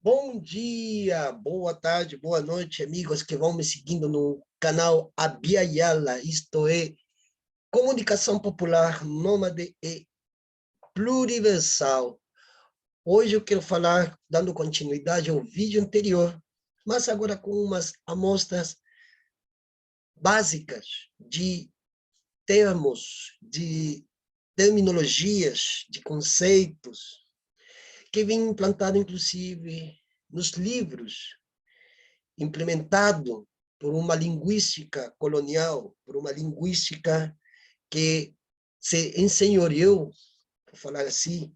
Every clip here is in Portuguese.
Bom dia, boa tarde, boa noite, amigos que vão me seguindo no canal Abia Yala, isto é, Comunicação Popular Nômade e Pluriversal. Hoje eu quero falar, dando continuidade ao vídeo anterior, mas agora com umas amostras básicas de termos, de terminologias, de conceitos, que vem implantado, inclusive, nos livros, implementado por uma linguística colonial, por uma linguística que se ensenhoreou, por falar assim,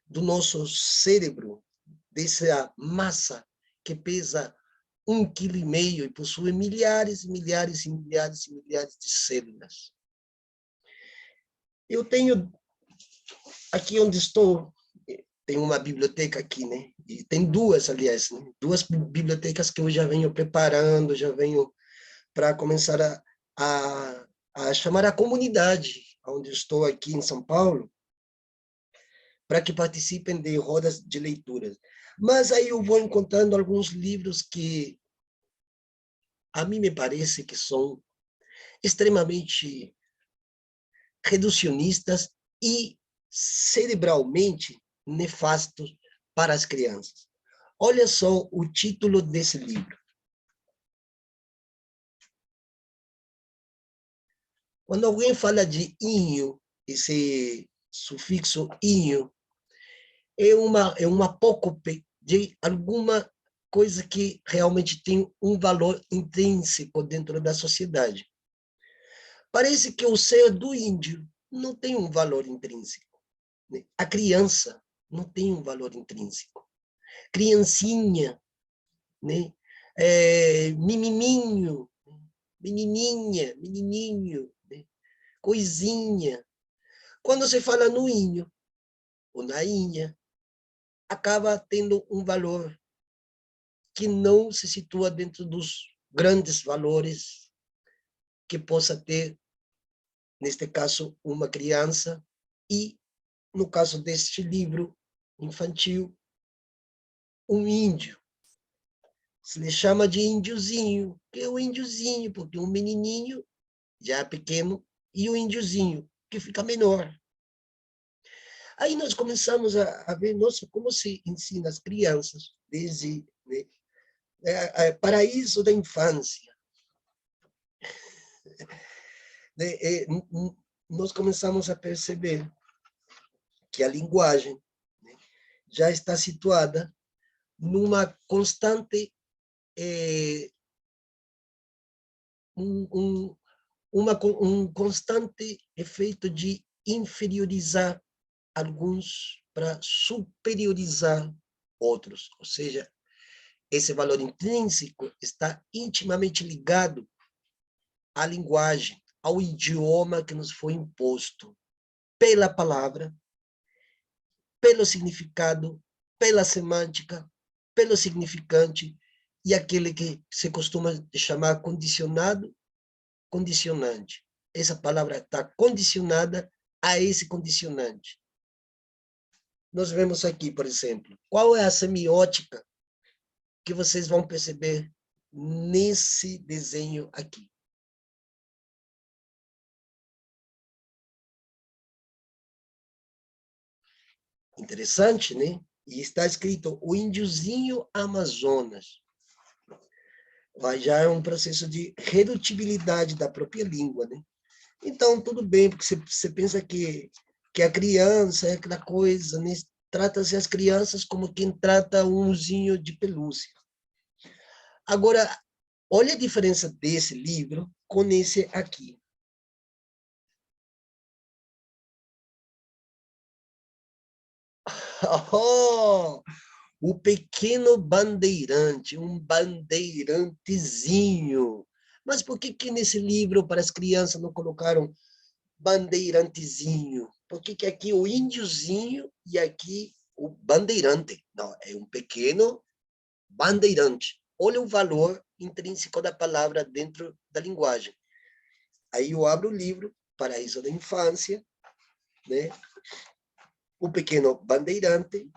do nosso cérebro, dessa massa que pesa 1,5 kg e possui milhares, milhares e milhares e milhares de células. Eu tenho, aqui onde estou, tem uma biblioteca aqui, né? E tem duas, aliás, né? Duas bibliotecas que eu já venho preparando, já venho para começar a chamar a comunidade, onde estou aqui em São Paulo, para que participem de rodas de leituras. Mas aí eu vou encontrando alguns livros que a mim me parece que são extremamente reducionistas e cerebralmente nefastos para as crianças. Olha só o título desse livro. Quando alguém fala de inho, esse sufixo inho, é uma apócope de alguma coisa que realmente tem um valor intrínseco dentro da sociedade. Parece que o ser do índio não tem um valor intrínseco, né? A criança não tem um valor intrínseco. Criancinha, né? Menininho, menininha, menininho, né? Coisinha. Quando se fala no inho ou na inha, acaba tendo um valor que não se situa dentro dos grandes valores que possa ter, neste caso, uma criança e, no caso deste livro infantil, um índio. Se lhe chama de índiozinho, que é o índiozinho, porque um menininho já é pequeno e o índiozinho, que fica menor. Aí nós começamos a ver, nossa, como se ensina as crianças desde, né, paraíso da infância. Né, nós começamos a perceber que a linguagem, né, já está situada numa constante um constante efeito de inferiorizar alguns para superiorizar outros, ou seja, esse valor intrínseco está intimamente ligado à linguagem, ao idioma que nos foi imposto pela palavra, pelo significado, pela semântica, pelo significante e aquele que se costuma chamar condicionado, condicionante. Essa palavra está condicionada a esse condicionante. Nós vemos aqui, por exemplo, qual é a semiótica que vocês vão perceber nesse desenho aqui. Interessante, né? E está escrito o índiozinho Amazonas. Mas já é um processo de redutibilidade da própria língua, né? Então, tudo bem, porque você pensa que a criança é aquela coisa, né? Trata-se as crianças como quem trata um ursinho de pelúcia. Agora, olha a diferença desse livro com esse aqui. Oh, o pequeno bandeirante, um bandeirantezinho. Mas por que nesse livro para as crianças não colocaram bandeirantezinho? Por que aqui o índiozinho e aqui o bandeirante? Não, é um pequeno bandeirante. Olha o valor intrínseco da palavra dentro da linguagem. Aí eu abro o livro, Paraíso da Infância, né? O pequeno bandeirante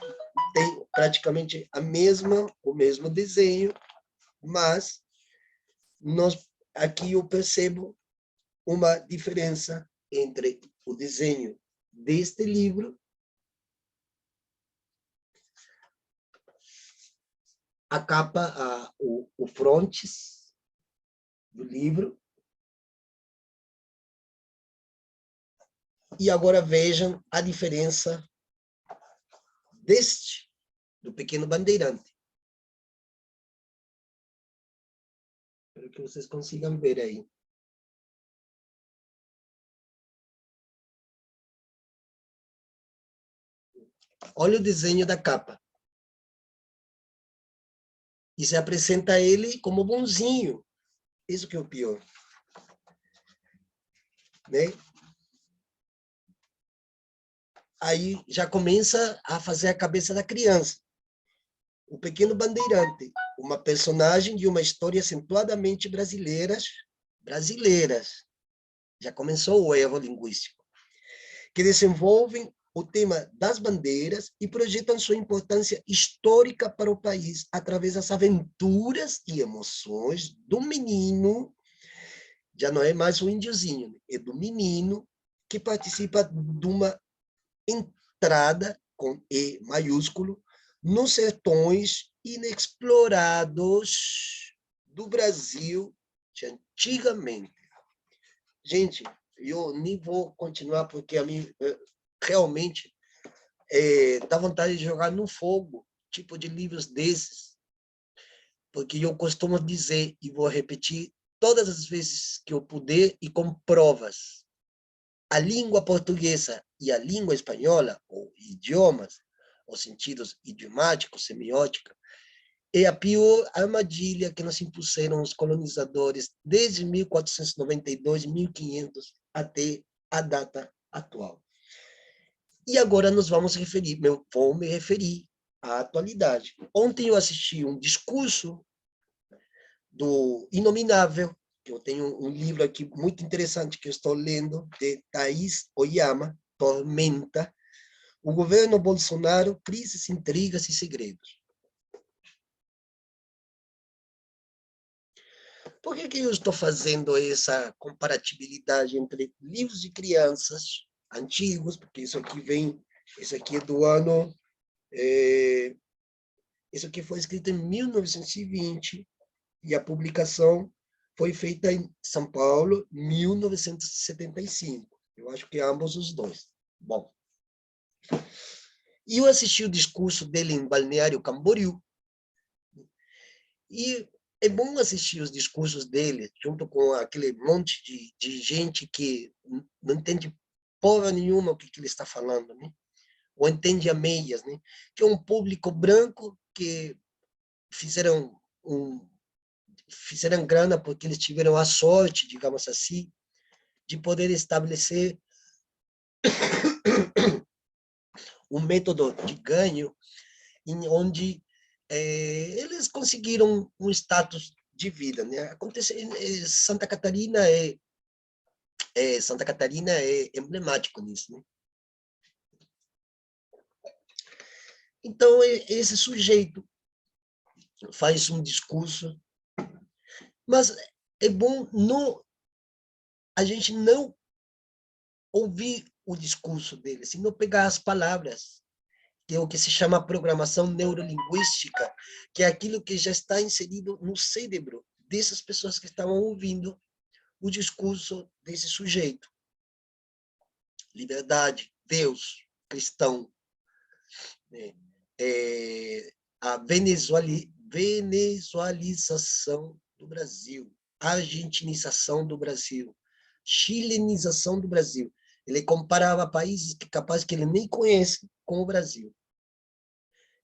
tem praticamente o mesmo desenho, mas aqui eu percebo uma diferença entre o desenho deste livro, a capa, o frontis do livro, e agora vejam a diferença do Pequeno Bandeirante. Espero que vocês consigam ver aí. Olha o desenho da capa. E se apresenta ele como bonzinho. Isso que é o pior. Né? Aí já começa a fazer a cabeça da criança. O Pequeno Bandeirante, uma personagem de uma história acentuadamente brasileiras. Já começou o erro linguístico. Que desenvolvem o tema das bandeiras e projetam sua importância histórica para o país através das aventuras e emoções do menino, já não é mais o índiozinho, é do menino que participa de uma entrada com E maiúsculo nos sertões inexplorados do Brasil de antigamente. Gente, eu nem vou continuar porque a mim realmente dá vontade de jogar no fogo, tipo de livros desses, porque eu costumo dizer, e vou repetir todas as vezes que eu puder, e com provas, a língua portuguesa e a língua espanhola, ou idiomas, os sentidos idiomáticos, semiótica, é a pior armadilha que nos impuseram os colonizadores desde 1492, 1500, até a data atual. E agora nós vou me referir à atualidade. Ontem eu assisti um discurso do Inominável, que eu tenho um livro aqui muito interessante que eu estou lendo, de Thaís Oyama, Tormenta, o governo Bolsonaro, crises, intrigas e segredos. Por que eu estou fazendo essa comparatibilidade entre livros de crianças antigos, porque isso aqui é do ano, isso aqui foi escrito em 1920, e a publicação foi feita em São Paulo, 1975. Eu acho que ambos os dois. Bom, e eu assisti o discurso dele em Balneário Camboriú, e é bom assistir os discursos dele, junto com aquele monte de gente que não entende porra nenhuma o que ele está falando, né? Ou entende a meias, né? Que é um público branco que fizeram grana porque eles tiveram a sorte, digamos assim, de poder estabelecer um método de ganho em onde eles conseguiram um status de vida, né? Santa Catarina é emblemático nisso, né? Então esse sujeito faz um discurso, mas é bom a gente não ouvir o discurso dele, senão pegar as palavras, que é o que se chama programação neurolinguística, que é aquilo que já está inserido no cérebro dessas pessoas que estavam ouvindo o discurso desse sujeito. Liberdade, Deus, cristão, né? A venezualização do Brasil, argentinização do Brasil, chilenização do Brasil. Ele comparava países capazes que ele nem conhece com o Brasil.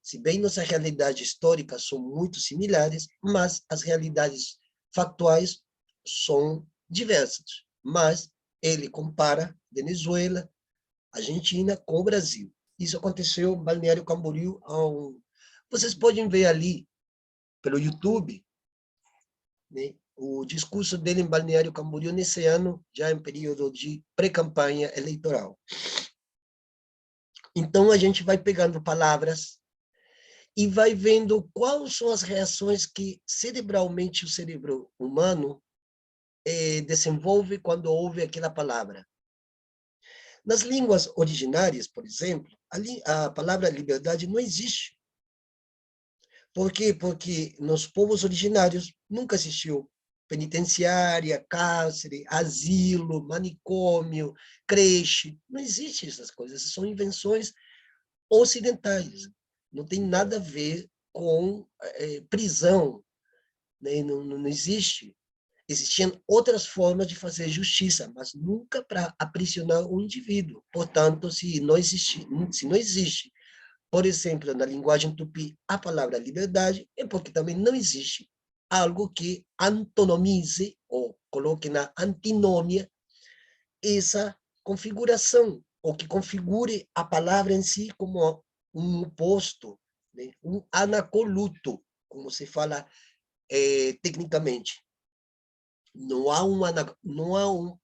Se bem nossa realidade histórica são muito similares, mas as realidades factuais são diversas. Mas ele compara Venezuela, Argentina com o Brasil. Isso aconteceu em Balneário Camboriú. Vocês podem ver ali, pelo YouTube, né, o discurso dele em Balneário Camboriú nesse ano, já em período de pré-campanha eleitoral. Então, a gente vai pegando palavras e vai vendo quais são as reações que cerebralmente o cérebro humano desenvolve quando ouve aquela palavra. Nas línguas originárias, por exemplo, a palavra liberdade não existe. Por quê? Porque nos povos originários nunca existiu penitenciária, cárcere, asilo, manicômio, creche. Não existem essas coisas. São invenções ocidentais. Não tem nada a ver com prisão. Né? Não existe. Existiam outras formas de fazer justiça, mas nunca para aprisionar um indivíduo. Portanto, se não existe, por exemplo, na linguagem tupi, a palavra liberdade, é porque também não existe algo que antonomize ou coloque na antinômia essa configuração, ou que configure a palavra em si como um oposto, né? Um anacoluto, como se fala tecnicamente. Não há um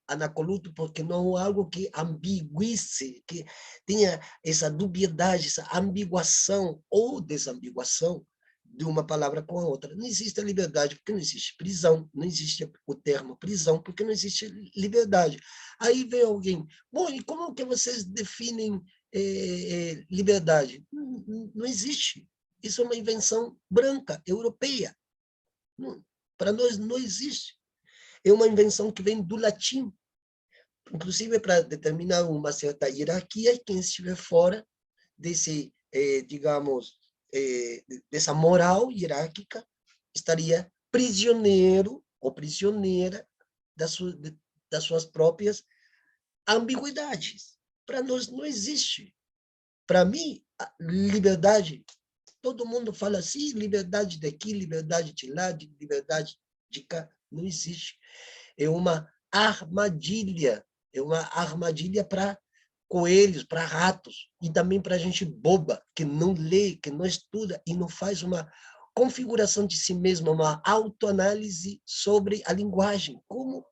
anacoluto porque não há algo que ambiguice, que tenha essa dubiedade, essa ambiguação ou desambiguação de uma palavra com a outra. Não existe a liberdade porque não existe prisão, não existe o termo prisão porque não existe liberdade. Aí vem alguém, bom, e como que vocês definem liberdade? Não existe. Isso é uma invenção branca, europeia. Para nós não existe. É uma invenção que vem do latim, inclusive para determinar uma certa hierarquia, quem estiver fora desse, digamos, dessa moral hierárquica, estaria prisioneiro ou prisioneira das suas próprias ambiguidades. Para nós não existe. Para mim, a liberdade, todo mundo fala assim, liberdade daqui, liberdade de lá, liberdade de cá, não existe. É uma armadilha para coelhos, para ratos, e também para gente boba, que não lê, que não estuda e não faz uma configuração de si mesma, uma autoanálise sobre a linguagem. Como,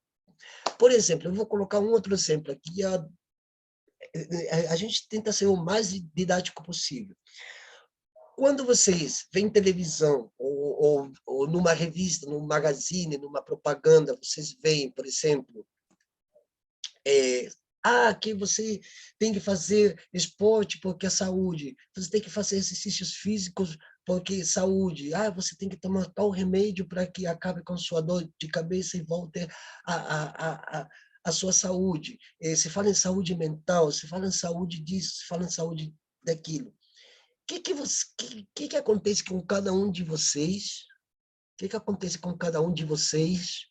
por exemplo, eu vou colocar um outro exemplo aqui, a gente tenta ser o mais didático possível. Quando vocês veem televisão, ou numa revista, num magazine, numa propaganda, vocês veem, por exemplo, que você tem que fazer esporte porque é saúde, você tem que fazer exercícios físicos porque é saúde, você tem que tomar tal remédio para que acabe com sua dor de cabeça e volte a sua saúde. Se fala em saúde mental, se fala em saúde disso, se fala em saúde daquilo. Que acontece com cada um de vocês? O que acontece com cada um de vocês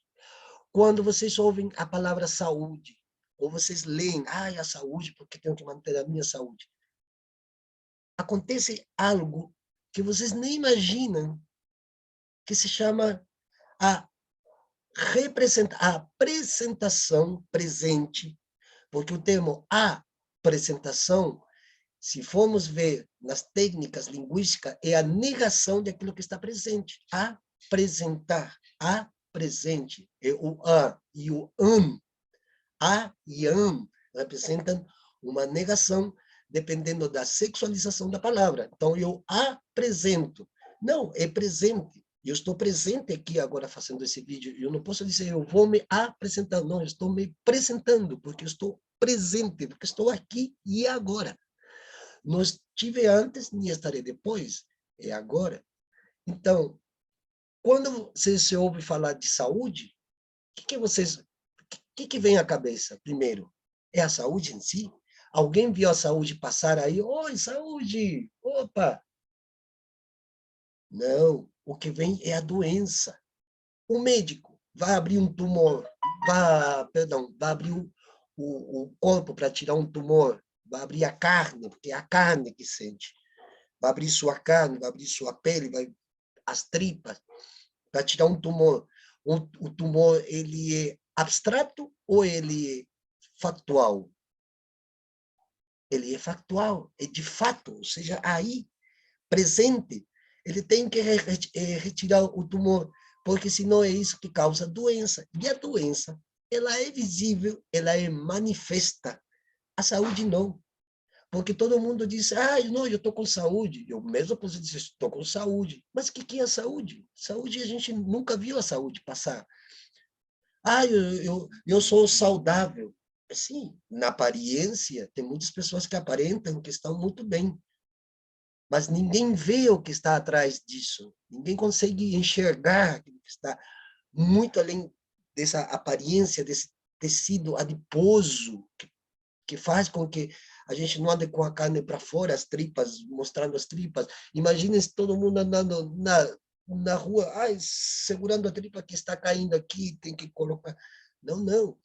quando vocês ouvem a palavra saúde? Ou vocês leem, a saúde, porque tenho que manter a minha saúde. Acontece algo que vocês nem imaginam, que se chama a apresentação presente, porque o termo apresentação, se formos ver nas técnicas linguísticas, é a negação daquilo que está presente. Apresentar, presente, é o a e o a e an representam uma negação dependendo da sexualização da palavra. Então, eu apresento. Não, é presente. Eu estou presente aqui agora fazendo esse vídeo. Eu não posso dizer, eu vou me apresentar. Não, eu estou me apresentando, porque eu estou presente, porque estou aqui e agora. Não estive antes, nem estarei depois. É agora. Então, quando você se ouve falar de saúde, o que vem à cabeça primeiro? É a saúde em si? Alguém viu a saúde passar aí? Oi, saúde! Opa! Não, o que vem é a doença. O médico vai abrir um tumor, vai abrir o corpo para tirar um tumor, vai abrir a carne, porque é a carne que sente. Vai abrir sua carne, vai abrir sua pele, as tripas, para tirar um tumor. O tumor, ele é abstrato ou ele é factual? Ele é factual, é de fato, ou seja, aí, presente, ele tem que retirar o tumor, porque senão é isso que causa doença. E a doença, ela é visível, ela é manifesta. A saúde não. Porque todo mundo diz, ah, não, eu estou com saúde. Eu mesmo posso dizer, estou com saúde. Mas o que é a saúde? Saúde, a gente nunca viu a saúde passar. Ah, eu sou saudável. Sim, na aparência, tem muitas pessoas que aparentam que estão muito bem, mas ninguém vê o que está atrás disso. Ninguém consegue enxergar o que está muito além dessa aparência, desse tecido adiposo que faz com que a gente não ande com a carne para fora, as tripas, mostrando as tripas. Imagine se todo mundo andando na rua, ai, segurando a tripa que está caindo aqui, tem que colocar. Não, não.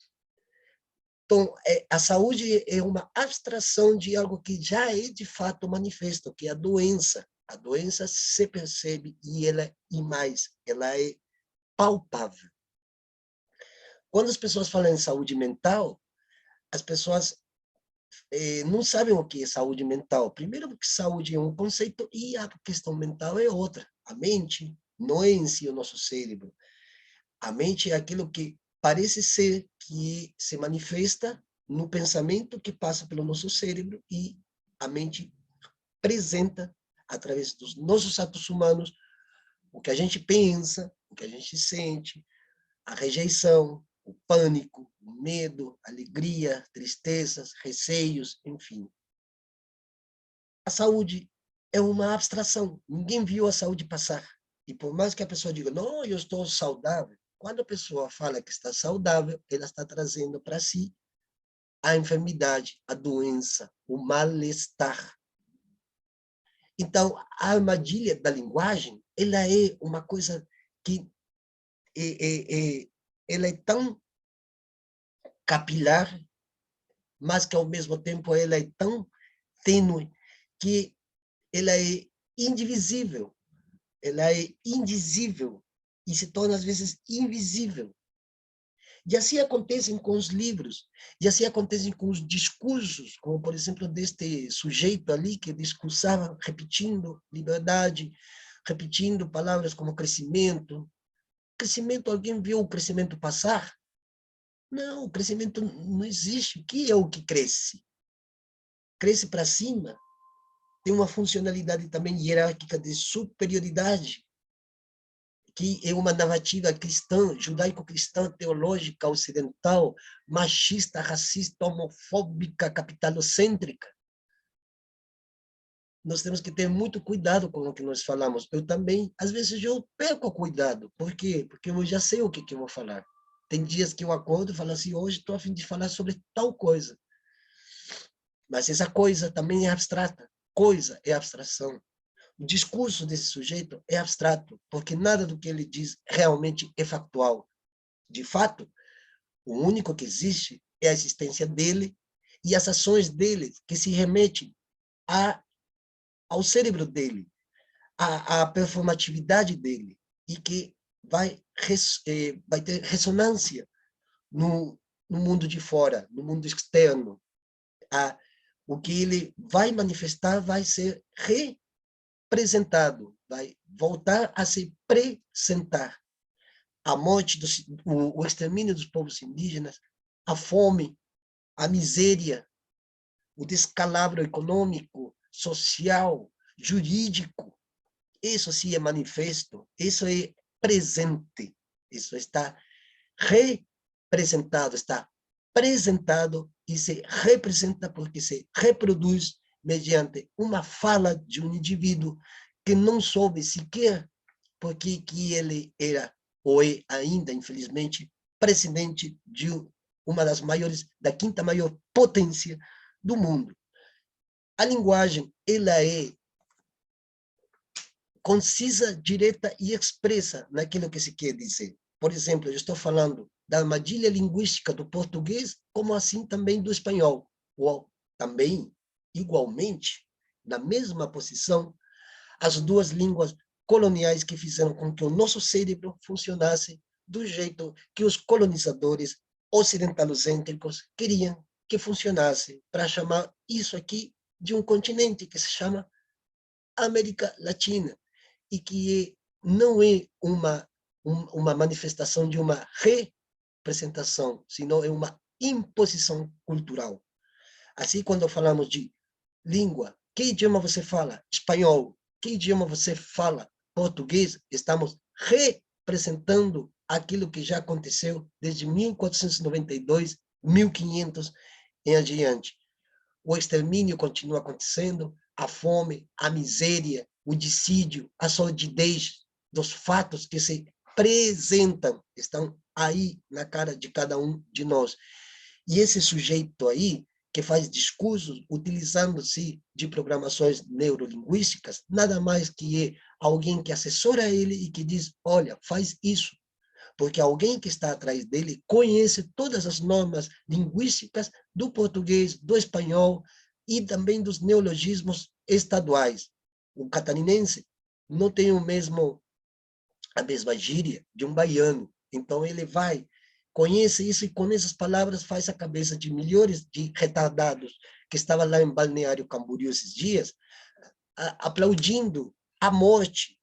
Então, a saúde é uma abstração de algo que já é de fato manifesto, que é a doença. A doença se percebe e mais, ela é palpável. Quando as pessoas falam em saúde mental, as pessoas não sabem o que é saúde mental. Primeiro, porque saúde é um conceito e a questão mental é outra. A mente não é em si o nosso cérebro. A mente é aquilo que parece ser que se manifesta no pensamento que passa pelo nosso cérebro e a mente apresenta, através dos nossos atos humanos, o que a gente pensa, o que a gente sente, a rejeição, o pânico, o medo, a alegria, tristezas, receios, enfim. A saúde é uma abstração. Ninguém viu a saúde passar. E por mais que a pessoa diga, não, eu estou saudável, quando a pessoa fala que está saudável, ela está trazendo para si a enfermidade, a doença, o mal-estar. Então, a armadilha da linguagem, ela é uma coisa que ela é tão capilar, mas que ao mesmo tempo ela é tão tênue que ela é indivisível, ela é indizível e se torna às vezes invisível. E assim acontecem com os livros, e assim acontecem com os discursos, como por exemplo deste sujeito ali que discursava repetindo liberdade, repetindo palavras como crescimento. Crescimento, alguém viu o crescimento passar? Não, o crescimento não existe. O que é o que cresce? Cresce para cima. Tem uma funcionalidade também hierárquica de superioridade, que é uma narrativa cristã, judaico-cristã, teológica, ocidental, machista, racista, homofóbica, capitalocêntrica. Nós temos que ter muito cuidado com o que nós falamos. Eu também, às vezes, eu perco o cuidado. Por quê? Porque eu já sei o que eu vou falar. Tem dias que eu acordo e falo assim, hoje estou a fim de falar sobre tal coisa. Mas essa coisa também é abstrata. Coisa é abstração. O discurso desse sujeito é abstrato, porque nada do que ele diz realmente é factual. De fato, o único que existe é a existência dele e as ações dele que se remetem ao cérebro dele, à performatividade dele e que vai ter ressonância no mundo de fora, no mundo externo. O que ele vai manifestar vai ser representado, vai voltar a se presentar. A morte, o extermínio dos povos indígenas, a fome, a miséria, o descalabro econômico, social, jurídico, isso sim é manifesto, isso é presente, isso está representado, está apresentado e se representa porque se reproduz mediante uma fala de um indivíduo que não soube sequer porque que ele era ou é ainda, infelizmente, presidente de uma das maiores, da quinta maior potência do mundo. A linguagem, ela é concisa, direta e expressa naquilo que se quer dizer. Por exemplo, eu estou falando da armadilha linguística do português, como assim também do espanhol. Ou também, igualmente, na mesma posição, as duas línguas coloniais que fizeram com que o nosso cérebro funcionasse do jeito que os colonizadores ocidentalocêntricos queriam que funcionasse, para chamar isso aqui de um continente que se chama América Latina, e que não é uma manifestação de uma representação, senão é uma imposição cultural. Assim, quando falamos de língua. Que idioma você fala? Espanhol. Que idioma você fala? Português. Estamos representando aquilo que já aconteceu desde 1492, 1500 em adiante. O extermínio continua acontecendo, a fome, a miséria, o dissídio, a sordidez dos fatos que se apresentam, estão aí na cara de cada um de nós. E esse sujeito aí, que faz discursos utilizando-se de programações neurolinguísticas, nada mais que é alguém que assessora ele e que diz, olha, faz isso, porque alguém que está atrás dele conhece todas as normas linguísticas do português, do espanhol e também dos neologismos estaduais. O catarinense não tem a mesma gíria de um baiano, então ele vai, conhece isso e com essas palavras faz a cabeça de milhares de retardados que estavam lá em Balneário Camboriú esses dias, aplaudindo a morte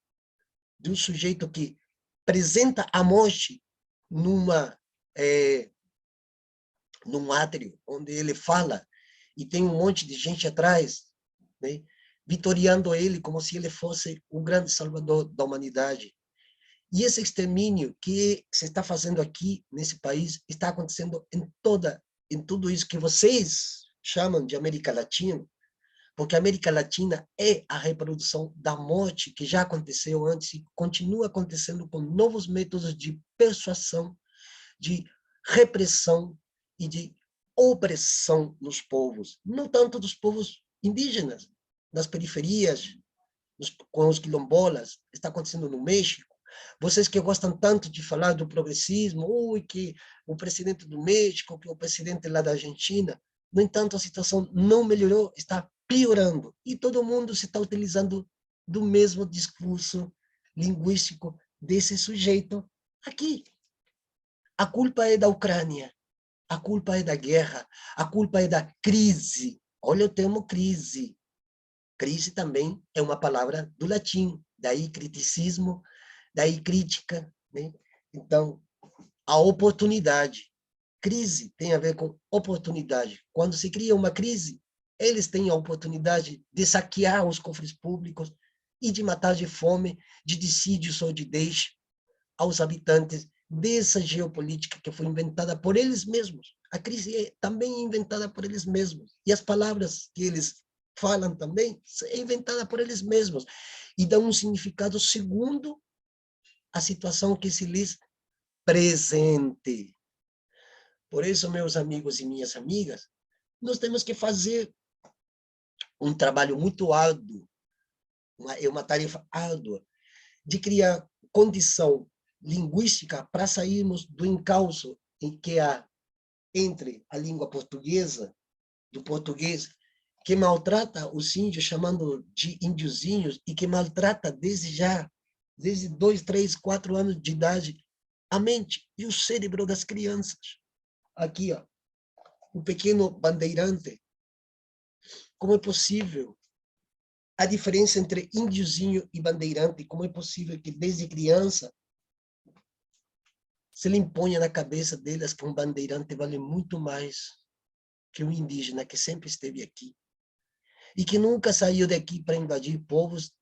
de um sujeito que apresenta a morte num átrio, onde ele fala, e tem um monte de gente atrás, né, vitoriando ele como se ele fosse o grande salvador da humanidade. E esse extermínio que se está fazendo aqui, nesse país, está acontecendo em tudo isso que vocês chamam de América Latina, porque a América Latina é a reprodução da morte que já aconteceu antes e continua acontecendo com novos métodos de persuasão, de repressão e de opressão nos povos, não tanto dos povos indígenas, das periferias, com os quilombolas, está acontecendo no México. Vocês que gostam tanto de falar do progressismo, que o presidente do México, que o presidente lá da Argentina, no entanto, a situação não melhorou, está piorando. E todo mundo se está utilizando do mesmo discurso linguístico desse sujeito aqui. A culpa é da Ucrânia, a culpa é da guerra, a culpa é da crise. Olha o termo crise. Crise também é uma palavra do latim, daí criticismo, daí crítica, né? Então, a oportunidade. Crise tem a ver com oportunidade. Quando se cria uma crise, eles têm a oportunidade de saquear os cofres públicos e de matar de fome, de dissídio, sordidez aos habitantes dessa geopolítica que foi inventada por eles mesmos. A crise é também inventada por eles mesmos. E as palavras que eles falam também é inventada por eles mesmos. E dão um significado segundo a situação que se lhes presente. Por isso, meus amigos e minhas amigas, nós temos que fazer um trabalho muito árduo, é uma tarefa árdua, de criar condição linguística para sairmos do encalço em que há entre a língua portuguesa, do português, que maltrata os índios, chamando de índiozinhos, e que maltrata desde 2, 3, 4 anos de idade, a mente e o cérebro das crianças. Aqui, ó, o pequeno bandeirante. Como é possível a diferença entre índiozinho e bandeirante? Como é possível que desde criança se lhe imponha na cabeça deles que um bandeirante vale muito mais que um indígena que sempre esteve aqui e que nunca saiu daqui para invadir povos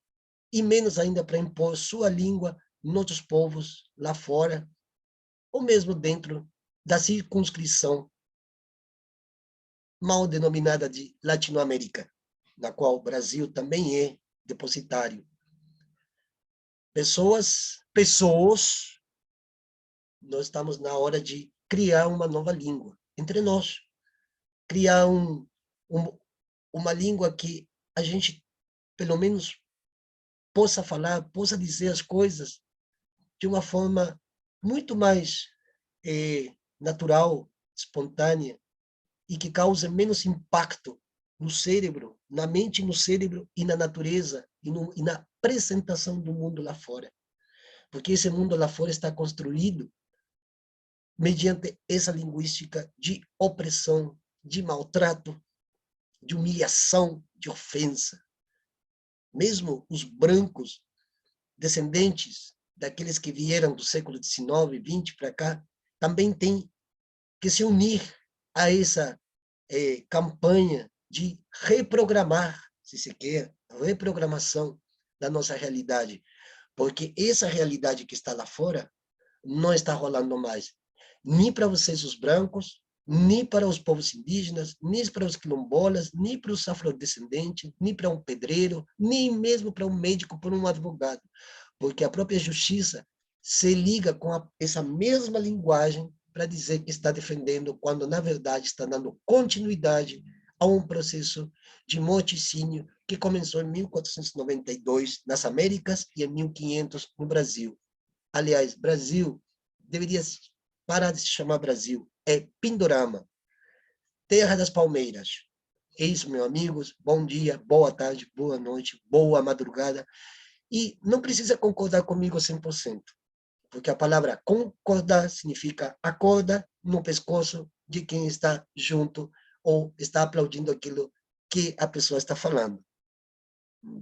e menos ainda para impor sua língua em outros povos lá fora ou mesmo dentro da circunscrição mal denominada de Latinoamérica, na qual o Brasil também é depositário. Pessoas, nós estamos na hora de criar uma nova língua entre nós, criar uma língua que a gente, pelo menos, possa falar, possa dizer as coisas de uma forma muito mais natural, espontânea, e que cause menos impacto no cérebro, na mente, no cérebro e na natureza e na apresentação do mundo lá fora. Porque esse mundo lá fora está construído mediante essa linguística de opressão, de maltrato, de humilhação, de ofensa. Mesmo os brancos, descendentes daqueles que vieram do século XIX, XX para cá, também têm que se unir a essa campanha de reprogramar, se se quer, a reprogramação da nossa realidade, porque essa realidade que está lá fora não está rolando mais, nem para vocês os brancos, nem para os povos indígenas, nem para os quilombolas, nem para os afrodescendentes, nem para um pedreiro, nem mesmo para um médico, para um advogado, porque a própria justiça se liga com essa mesma linguagem para dizer que está defendendo, quando na verdade está dando continuidade a um processo de morticínio que começou em 1492 nas Américas e em 1500 no Brasil. Aliás, Brasil deveria parar de se chamar Brasil, é Pindorama, terra das palmeiras. É isso, meus amigos. Bom dia, boa tarde, boa noite, boa madrugada. E não precisa concordar comigo 100%, porque a palavra concordar significa acorda no pescoço de quem está junto ou está aplaudindo aquilo que a pessoa está falando.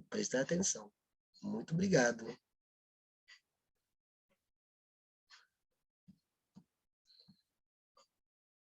Prestar atenção. Muito obrigado.